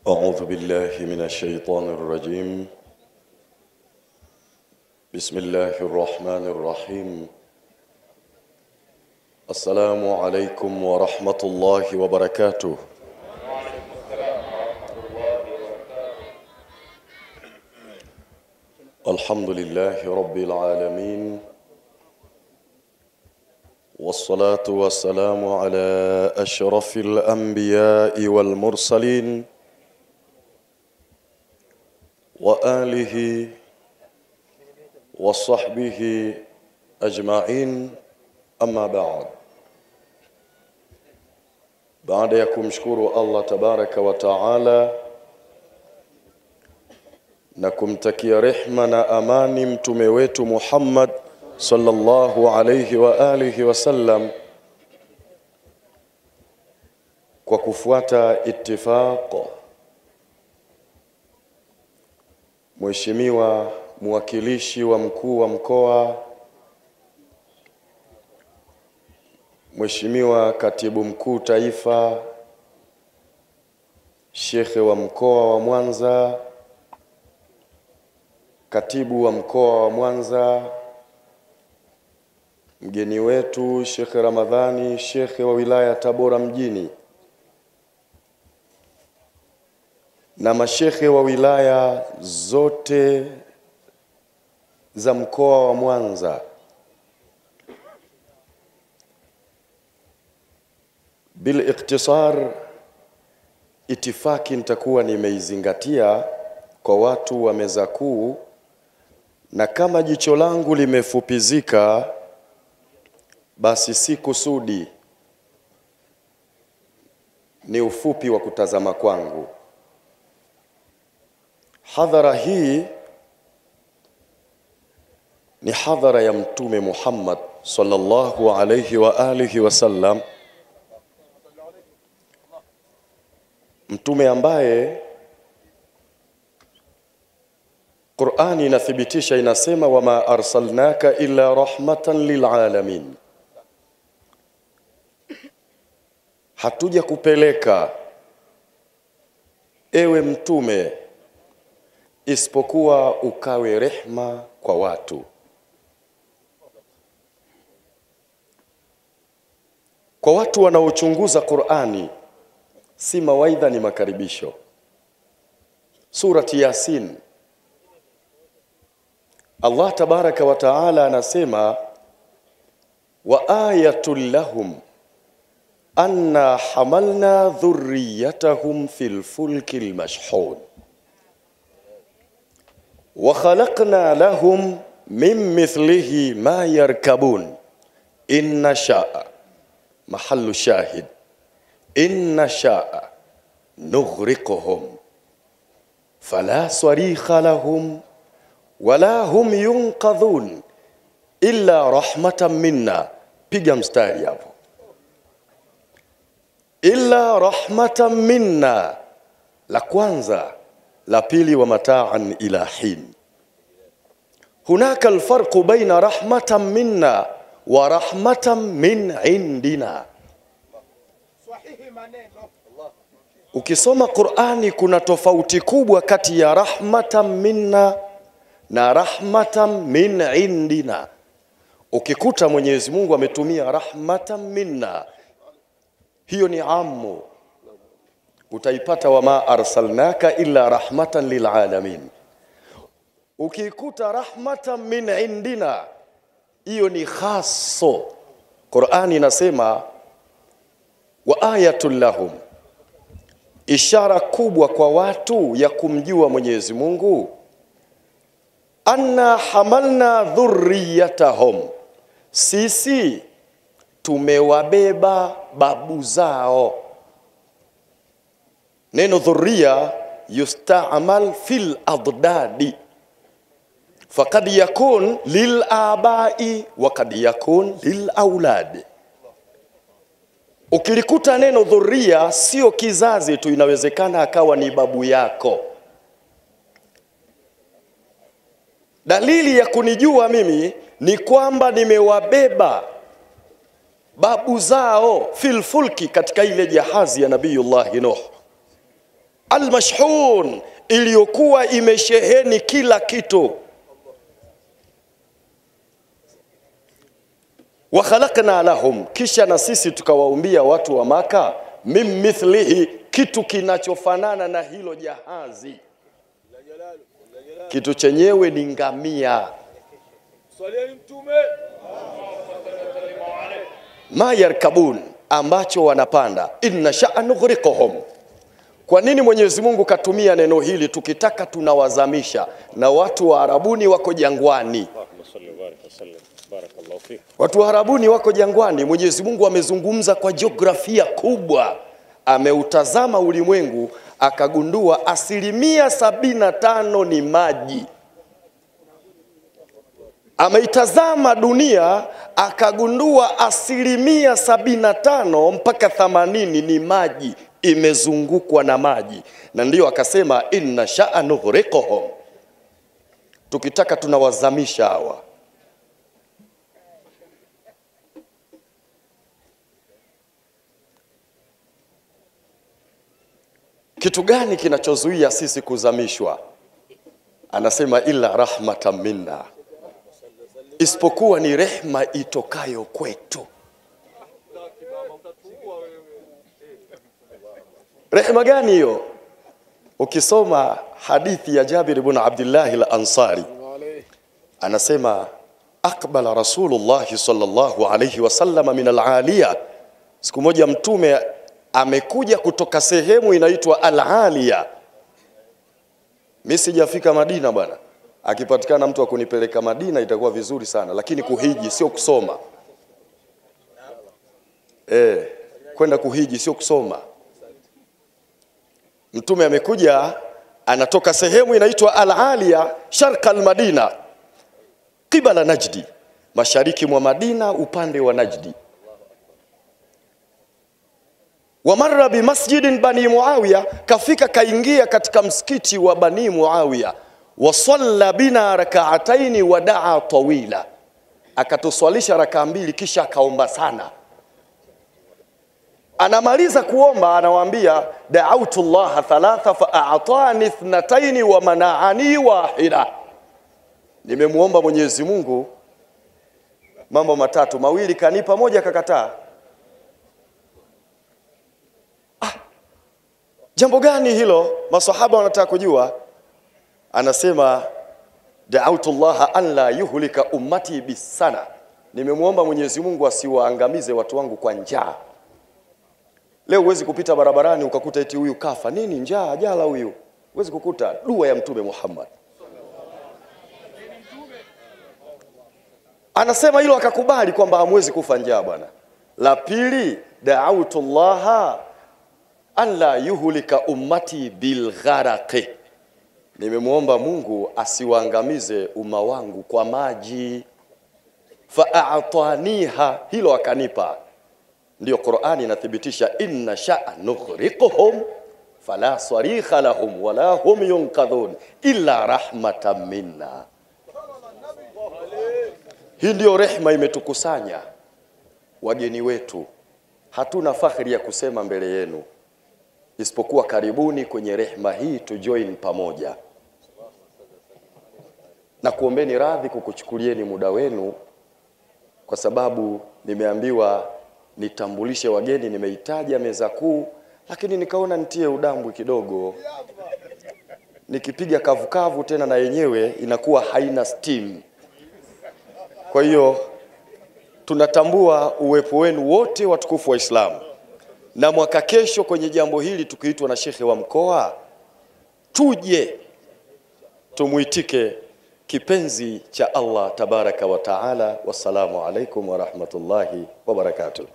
أعوذ بالله من الشيطان الرجيم. بسم الله الرحمن الرحيم. السلام عليكم ورحمة الله وبركاته. الحمد لله رب العالمين، والصلاة والسلام على أشرف الأنبياء والمرسلين وآله وصحبه أجمعين. أما بعد ya kumshukuru Allah tabaraka wa taala na kumtakia rehma na amani mtume wetu Muhammad sallallahu alayhi wa alihi wasallam, kwa kufuata ittifaq Mheshimiwa mwakilishi wa mkuu wa mkoa, Mheshimiwa katibu mkuu taifa, Shekhe wa mkoa wa Mwanza, katibu wa mkoa wa Mwanza, mgeni wetu Shekhe Ramadhani, Shekhe wa wilaya Tabora mjini, na mashekhe wa wilaya zote za mkoa wa Mwanza. Bil ikhtisar, itifaki nitakuwa nimeizingatia kwa watu wa meza kuu, na kama jicho langu limefupizika basi si kusudi, ni ufupi wa kutazama kwangu. Hadhara hii ni hadhara ya Mtume Muhammad sallallahu alayhi wa alihi wasallam, mtume ambaye Qur'ani inathibitisha, inasema wama arsalnaka illa rahmatan lilalamin. Hatuja kupeleka ewe mtume isipokuwa ukawe rehma kwa watu. Kwa watu wanaochunguza Qur'ani, si mawaidha, ni makaribisho. Surati Yasin, Allah tabaraka wa taala anasema wa ayatul lahum anna hamalna dhurriyatahum fil fulkil mashhun wa khalaqna lahum min mithlihi ma yarkabun inna sha'a, mahallu shahid, inna sha'a nughriquhum fala sarikha lahum wala hum yunqadhun illa rahmatan minna. Piga mstari hapo, illa rahmatan minna la kwanza, la pili wa mataan ila hin. Hunaka alfarqu baina rahmatan minna wa rahmatan min indina. Ukisoma Qur'ani kuna tofauti kubwa kati ya rahmatan minna na rahmatan min indina. Ukikuta Mwenyezi Mungu ametumia rahmatan minna, hiyo ni ammu, utaipata wama arsalnaka illa rahmatan lilalamin. Ukikuta rahmatan min indina, hiyo ni khasso. Qur'ani inasema wa ayatul lahum, ishara kubwa kwa watu ya kumjua Mwenyezi Mungu, anna hamalna dhurriyatahum, sisi tumewabeba babu zao. Neno dhurriya yusta'mal fil adadi, faqad yakun lil abai wa qad yakun lil aulad. Ukilikuta neno dhurriya sio kizazi tu, inawezekana akawa ni babu yako. Dalili ya kunijua mimi ni kwamba nimewabeba babu zao fil fulki, katika ile jahazi ya Nabiyullah Nuh. almashhun, iliyokuwa imesheheni kila kitu. Wa khalaqna lahum, kisha na sisi tukawaumbia watu wa Maka, min mithlihi, kitu kinachofanana na hilo jahazi. Kitu chenyewe ni ngamia. Swalieni Mtume. Ma yarkabun, ambacho wanapanda. Inna sha'a nughriqhum. Kwa nini Mwenyezi Mungu katumia neno hili? Tukitaka tunawazamisha, na watu wa Arabuni wako jangwani. Watu wa Arabuni wako jangwani. Mwenyezi Mungu amezungumza kwa jiografia kubwa. Ameutazama ulimwengu, akagundua 75% ni maji. Ameitazama dunia, akagundua 75% mpaka 80 ni maji, imezungukwa na maji. Na ndiyo akasema inna sha'a nughriqhum, tukitaka tunawazamisha hawa. Kitu gani kinachozuia sisi kuzamishwa? Anasema illa rahmatan minna, isipokuwa ni rehma itokayo kwetu. Rehma gani hiyo? Ukisoma hadithi ya Jabir ibn Abdullah al-Ansari, anasema aqbala Rasulullah sallallahu alayhi wasallam min al-Aliya. Siku moja Mtume amekuja kutoka sehemu inaitwa Al-Aliya. Mimi sijafika Madina bwana. Akipatikana mtu akunipeleka Madina itakuwa vizuri sana, lakini kuhiji sio kusoma. Kwenda kuhiji sio kusoma. Mtume amekuja, anatoka sehemu inaitwa Al-Aliya, sharq al-Madina, qibala Najdi, mashariki mwa Madina upande wa Najdi. Wa marra bi masjidin Bani Muawiya, kafika kaingia katika msikiti wa Bani Muawiya. Wa salla bina rak'ataini wa da'a tawila, akatuswalisha raka mbili kisha akaomba sana. Anamaliza kuomba anawaambia da'awtu Allah thalatha fa a'tani ithnatayn wa mana'ani wahida, nimemuomba Mwenyezi Mungu mambo matatu, mawili kanipa, moja kakataa. Jambo gani hilo? Maswahaba wanataka kujua. Anasema da'awtu Allah an la yuhlika ummati bisana, nimemuomba Mwenyezi Mungu asiwaangamize watu wangu kwa njaa. Leo huwezi kupita barabarani ukakuta eti huyu kafa nini, njaa, ajala huyu. Huwezi kukuta. Dua ya Mtume Muhammad. Anasema hilo akakubali kwamba hamwezi kufa njaa bwana. La pili, da'awtu Allah an la yuhlika ummati bil gharaqi, nimemuomba Mungu asiwaangamize umma wangu kwa maji. Fa'ataniha, hilo akanipa. Ndio Qur'ani inathibitisha inna sha'a nughriqhum fala sarikha lahum wala hum yunqadhun illa rahmatan minna. Hii ndio rehma imetukusanya wageni wetu. Hatuna fakhri ya kusema mbele yenu, isipokuwa karibuni kwenye rehma hii tujoin pamoja. Na kuombeni radhi kukuchukulieni muda wenu, kwa sababu nimeambiwa nitambulishe wageni, nimeitaja meza kuu, lakini nikaona nitie udambwi kidogo. Nikipiga kavukavu tena na yenyewe inakuwa haina steam. Kwa hiyo tunatambua uwepo wenu wote watukufu wa Islam. Na mwaka kesho kwenye jambo hili tukiitwa na shekhe wa mkoa, tuje tumuitike kipenzi cha Allah tabaraka wa taala. Wassalamu alaikum wa rahmatullahi wa barakatuh.